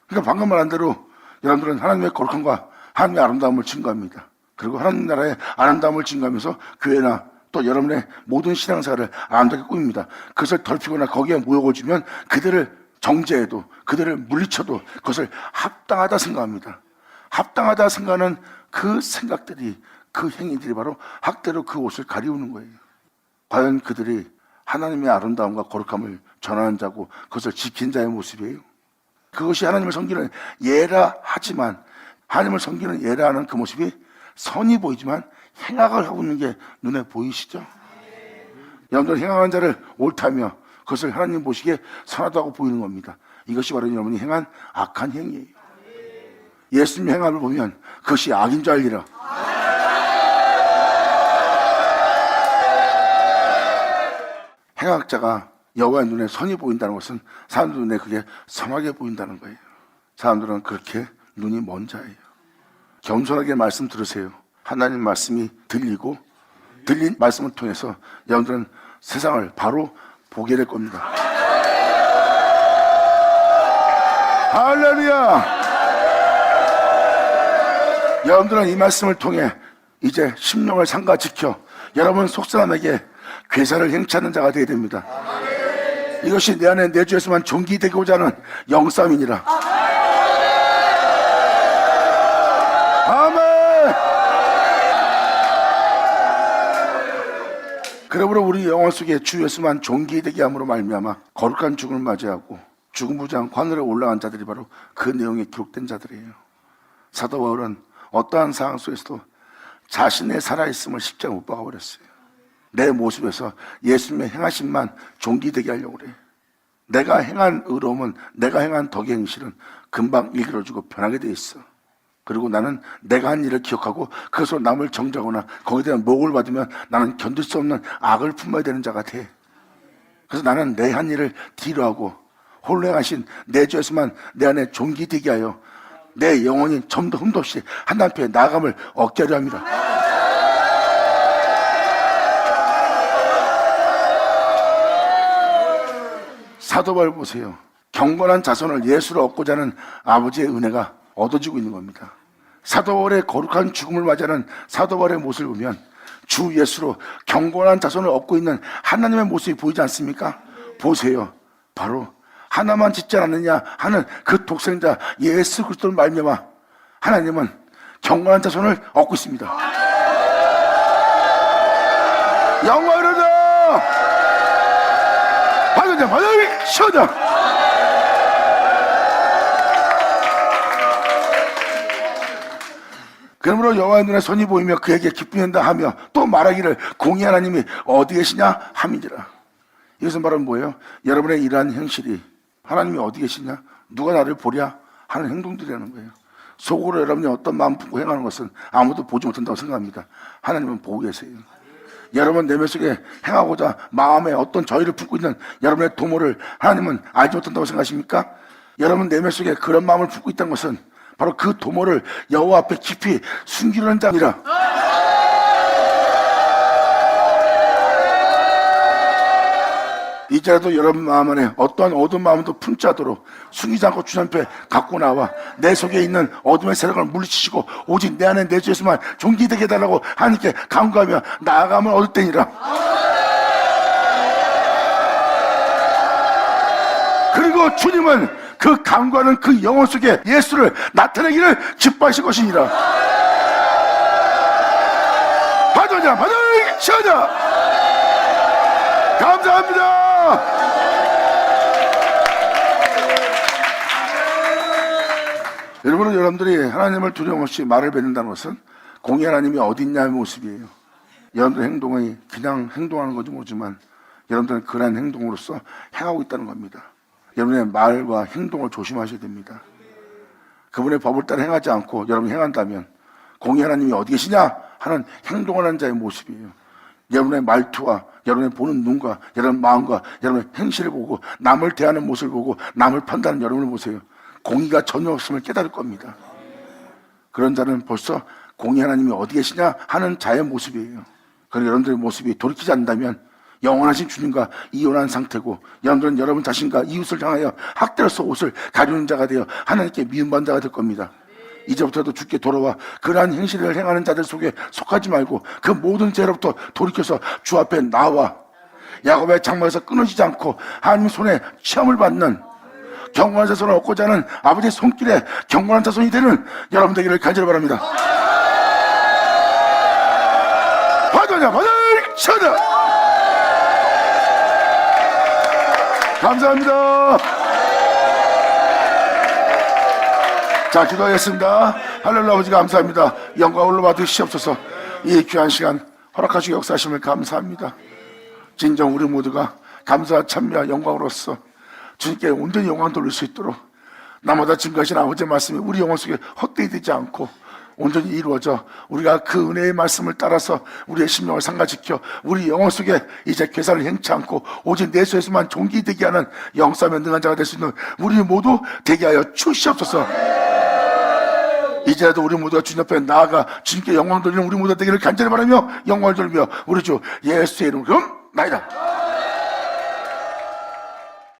그러니까 방금 말한 대로 여러분들은 하나님의 거룩함과 하나님의 아름다움을 증거합니다. 그리고 하나님 나라의 아름다움을 증거하면서 교회나 또 여러분의 모든 신앙생활을 아름답게 꾸밉니다. 그것을 더럽히거나 거기에 모욕을 주면 그들을 정죄해도 그들을 물리쳐도 그것을 합당하다 생각합니다. 합당하다 생각하는 그 생각들이 그 행위들이 바로 학대로 그 옷을 가리우는 거예요. 과연 그들이 하나님의 아름다움과 거룩함을 전하는 자고 그것을 지킨 자의 모습이에요. 그것이 하나님을 섬기는 예라 하지만 하나님을 섬기는 예라 하는 그 모습이 선이 보이지만 행악을 하고 있는 게 눈에 보이시죠? 여러분들 행악한 자를 옳다며 그것을 하나님 보시기에 선하다고 보이는 겁니다. 이것이 바로 여러분이 행한 악한 행위예요. 예수님의 행함을 보면 그것이 악인 줄 알리라. 행악자가 여호와의 눈에 선이 보인다는 것은 사람들 눈에 그게 선하게 보인다는 거예요. 사람들은 그렇게 눈이 먼 자예요. 겸손하게 말씀 들으세요. 하나님 말씀이 들리고 들린 말씀을 통해서 여러분들은 세상을 바로 보게 될 겁니다. 할렐루야! 여러분들은 이 말씀을 통해 이제 심령을 삼가 지켜 여러분 속사람에게 괴사를 행치하는 자가 되어야 됩니다. 이것이 내 안에 내 주에서만 존귀되고자 하는 영싸움이니라. 아멘. 그러므로 우리 영혼 속에 주 예수만 존귀되게 함으로 말미암아 거룩한 죽음을 맞이하고 죽음 부장 하늘에 올라간 자들이 바로 그 내용에 기록된 자들이에요. 사도 바울은 어떠한 상황 속에서도 자신의 살아있음을 십자가에 못 박아버렸어요. 내 모습에서 예수님의 행하심만 존귀되게 하려고 그래. 내가 행한 의로움은, 내가 행한 덕의 행실은 금방 일그러지고 변하게 돼 있어. 그리고 나는 내가 한 일을 기억하고 그것으로 남을 정죄하거나 거기에 대한 목을 받으면 나는 견딜 수 없는 악을 품어야 되는 자가 돼. 그래서 나는 내 한 일을 뒤로 하고 홀로 행하신 내 주에서만 내 안에 존귀되게 하여 내 영혼이 점도 흠도 없이 하나님 앞에 나아감을 얻게 하려 합니다. 사도 바울 보세요. 경건한 자손을 예수로 얻고자 하는 아버지의 은혜가 얻어지고 있는 겁니다. 사도 바울의 거룩한 죽음을 맞이하는 사도 바울의 모습을 보면 주 예수로 경건한 자손을 얻고 있는 하나님의 모습이 보이지 않습니까? 보세요. 바로 하나만 짓지 않았느냐 하는 그 독생자 예수 그리스도를 말미암아 하나님은 경건한 자손을 얻고 있습니다. 영광이로다. 받으자 받으자 쉬어자. 그러므로 여호와의 눈에 선이 보이며 그에게 기쁨이 된다 하며 또 말하기를 공의 하나님이 어디 계시냐 함이니라. 이것은 바로 뭐예요? 여러분의 이러한 행실이 하나님이 어디 계시냐, 누가 나를 보랴 하는 행동들이라는 거예요. 속으로 여러분이 어떤 마음 품고 행하는 것은 아무도 보지 못한다고 생각합니다. 하나님은 보고 계세요. 여러분 내면 속에 행하고자 마음에 어떤 저희를 품고 있는 여러분의 도모를 하나님은 알지 못한다고 생각하십니까? 여러분 내면 속에 그런 마음을 품고 있다는 것은 바로 그 도모를 여호와 앞에 깊이 숨기려는 자니라. 이제라도 여러분 마음 안에 어떠한 어두운 마음도 품지 않도록 숨기지 않고 주님 앞에 갖고 나와 내 속에 있는 어둠의 세력을 물리치시고 오직 내 안에 내 주에서만 존귀되게 해달라고 하나님께 간구하며 나아감을 얻을 때니라. 그리고 주님은 그 간구하는 그 영혼 속에 예수를 나타내기를 기뻐하실 것이니라. 받으자 받으자. 감사합니다. 여러분은 여러분들이 하나님을 두려움 없이 말을 뱉는다는 것은 공의 하나님이 어디 있냐의 모습이에요. 여러분들 행동이 그냥 행동하는 건지 모르지만 여러분들은 그러한 행동으로서 행하고 있다는 겁니다. 여러분의 말과 행동을 조심하셔야 됩니다. 그분의 법을 따라 행하지 않고 여러분이 행한다면 공의 하나님이 어디 계시냐 하는 행동을 하는 자의 모습이에요. 여러분의 말투와 여러분의 보는 눈과 여러분의 마음과 여러분의 행실을 보고 남을 대하는 모습을 보고 남을 판단하는 여러분을 보세요. 공의가 전혀 없음을 깨달을 겁니다. 그런 자는 벌써 공의 하나님이 어디 계시냐 하는 자의 모습이에요. 그리고 여러분들의 모습이 돌이키지 않는다면 영원하신 주님과 이혼한 상태고 여러분들은 여러분 자신과 이웃을 향하여 학대로서 옷을 가리는 자가 되어 하나님께 미움받는 자가 될 겁니다. 이제부터도 주께 돌아와 그러한 행실을 행하는 자들 속에 속하지 말고 그 모든 죄로부터 돌이켜서 주 앞에 나와 야곱의 장막에서 끊어지지 않고 하나님 손에 시험을 받는 경건한 자손을 얻고자 하는 아버지의 손길에 경건한 자손이 되는 여러분 되기를 간절히 바랍니다. 받으냐 받으냐. 감사합니다. 자, 기도하겠습니다. 할렐루야. 아버지 감사합니다. 영광을 받으시옵소서. 이 귀한 시간 허락하시고 역사하심을 감사합니다. 진정 우리 모두가 감사와 찬미와 영광으로서 주님께 온전히 영광 돌릴 수 있도록 나마다 증거하신 아버지의 말씀이 우리 영혼 속에 헛되이 되지 않고 온전히 이루어져 우리가 그 은혜의 말씀을 따라서 우리의 심령을 상가지켜 우리 영혼 속에 이제 괴사를 행치 않고 오직 내 수에서만 존귀되게 하는 영싸움에 능한 자가 될 수 있는 우리 모두 되게 하여 주시옵소서. 이제라도 우리 모두가 주님 앞에 나아가 주님께 영광 돌리는 우리 모두 되기를 간절히 바라며 영광을 돌리며 우리 주 예수의 이름으로 나이다.